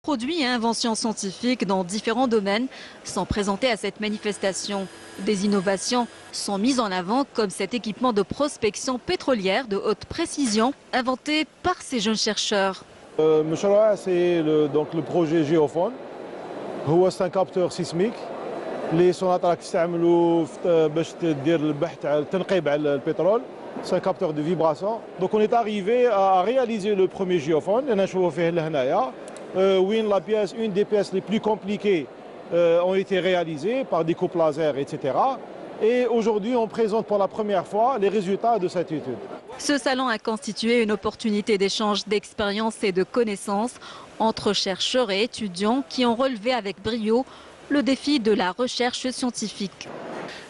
Produits et inventions scientifiques dans différents domaines sont présentés à cette manifestation. Des innovations sont mises en avant comme cet équipement de prospection pétrolière de haute précision inventé par ces jeunes chercheurs. المشروع c'est le projet Géophone. C'est un capteur sismique. Les sonate راك تستعملوا باش دير البحث على التنقيب على البترول. C'est un capteur de vibration. Donc on est arrivé à réaliser le premier géophone. Une des pièces les plus compliquées ont été réalisées par des coupes laser, etc. Et aujourd'hui, on présente pour la première fois les résultats de cette étude. Ce salon a constitué une opportunité d'échange d'expériences et de connaissances entre chercheurs et étudiants qui ont relevé avec brio le défi de la recherche scientifique.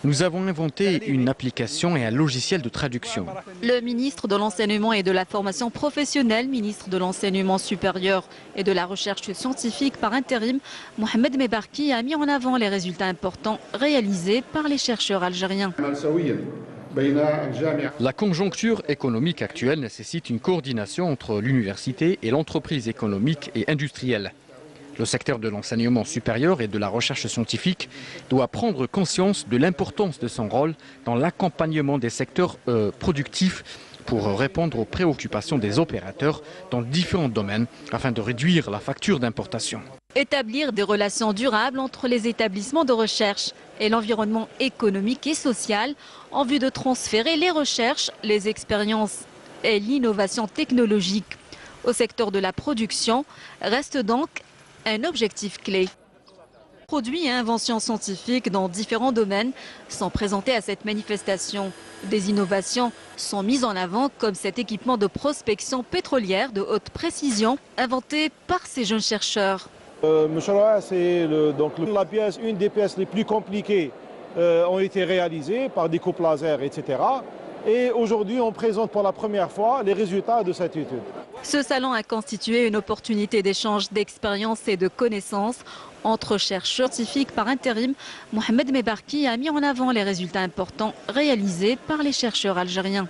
Nous avons inventé une application et un logiciel de traduction. Le ministre de l'Enseignement et de la Formation professionnelle, ministre de l'Enseignement supérieur et de la Recherche scientifique par intérim, Mohamed Mebarki a mis en avant les résultats importants réalisés par les chercheurs algériens. La conjoncture économique actuelle nécessite une coordination entre l'université et l'entreprise économique et industrielle. Le secteur de l'enseignement supérieur et de la recherche scientifique doit prendre conscience de l'importance de son rôle dans l'accompagnement des secteurs productifs pour répondre aux préoccupations des opérateurs dans différents domaines afin de réduire la facture d'importation. Établir des relations durables entre les établissements de recherche et l'environnement économique et social en vue de transférer les recherches, les expériences et l'innovation technologique au secteur de la production reste donc un objectif clé. Produits et inventions scientifiques dans différents domaines sont présentés à cette manifestation. Des innovations sont mises en avant comme cet équipement de prospection pétrolière de haute précision inventé par ces jeunes chercheurs. المشروع c'est une des pièces les plus compliquées ont été réalisées par des coupes laser, etc. Et aujourd'hui, on présente pour la première fois les résultats de cette étude. Ce salon a constitué une opportunité d'échange d'expériences et de connaissances entre chercheurs scientifiques par intérim. Mohamed Mebarki a mis en avant les résultats importants réalisés par les chercheurs algériens.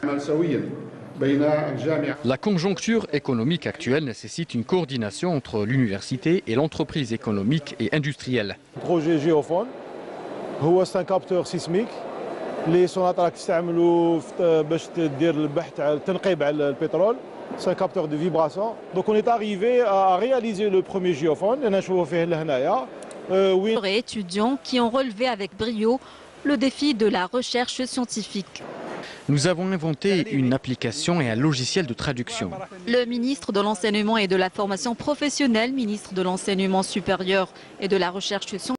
La conjoncture économique actuelle nécessite une coordination entre l'université et l'entreprise économique et industrielle. Le projet Géophone, c'est un capteur sismique. Les sonate راك تستعملوا باش دير البحث على التنقيب على البترول. C'est un capteur de vibration. Donc on est arrivé à réaliser le premier géophone. Et étudiants qui ont relevé avec brio le défi de la recherche scientifique. Nous avons inventé une application et un logiciel de traduction. Le ministre de l'Enseignement et de la Formation professionnelle, ministre de l'Enseignement supérieur et de la Recherche scientifique